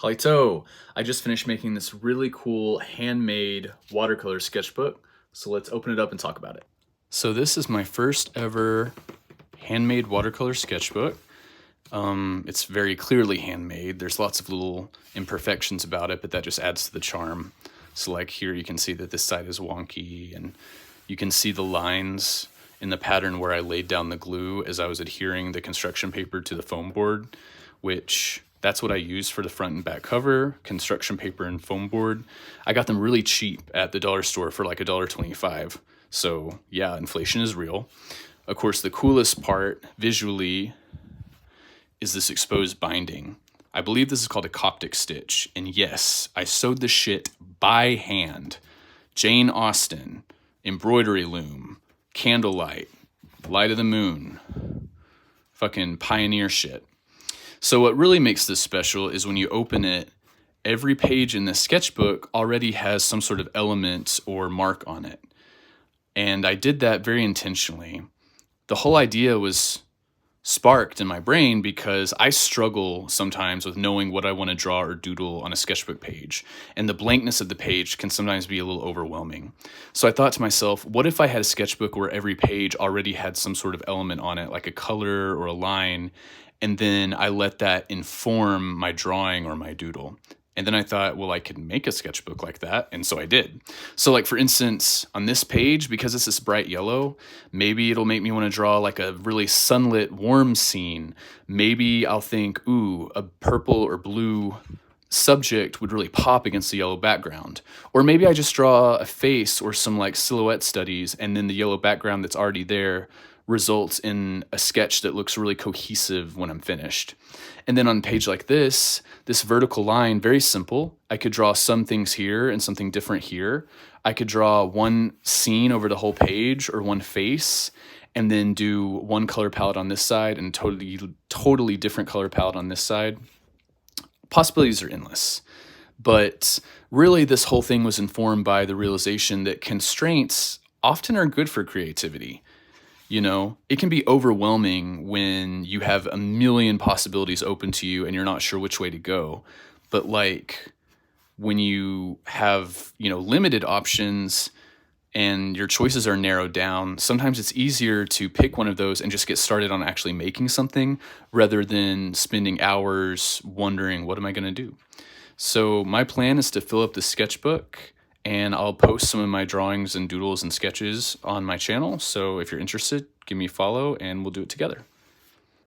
Halito, I just finished making this really cool handmade watercolor sketchbook, so let's open it up and talk about it. So this is my first ever handmade watercolor sketchbook. It's very clearly handmade. There's lots of little imperfections about it, but that just adds to the charm. So like here you can see that this side is wonky, and you can see the lines in the pattern where I laid down the glue as I was adhering the construction paper to the foam board, which that's what I use for the front and back cover, construction paper and foam board. I got them really cheap at the dollar store for like $1.25. So yeah, inflation is real. Of course, the coolest part visually is this exposed binding. I believe this is called a Coptic stitch. And yes, I sewed this shit by hand. Jane Austen, embroidery loom, candlelight, light of the moon, fucking pioneer shit. So what really makes this special is when you open it, every page in this sketchbook already has some sort of element or mark on it. And I did that very intentionally. The whole idea was sparked in my brain because I struggle sometimes with knowing what I want to draw or doodle on a sketchbook page. And the blankness of the page can sometimes be a little overwhelming. So I thought to myself, what if I had a sketchbook where every page already had some sort of element on it, like a color or a line, and then I let that inform my drawing or my doodle. And then I thought, well, I could make a sketchbook like that. And so I did. So like, for instance, on this page, because it's this bright yellow, maybe it'll make me want to draw like a really sunlit, warm scene. Maybe I'll think, ooh, a purple or blue subject would really pop against the yellow background. Or maybe I just draw a face or some like silhouette studies, and then the yellow background that's already there results in a sketch that looks really cohesive when I'm finished. And then on a page like this vertical line, very simple. I could draw some things here and something different here. I could draw one scene over the whole page or one face, and then do one color palette on this side and totally different color palette on this side. Possibilities are endless. But really, this whole thing was informed by the realization that constraints often are good for creativity. You know, it can be overwhelming when you have a million possibilities open to you and you're not sure which way to go. But like when you have, limited options and your choices are narrowed down, sometimes it's easier to pick one of those and just get started on actually making something rather than spending hours wondering, what am I going to do? So my plan is to fill up the sketchbook, and I'll post some of my drawings and doodles and sketches on my channel. So if you're interested, give me a follow and we'll do it together.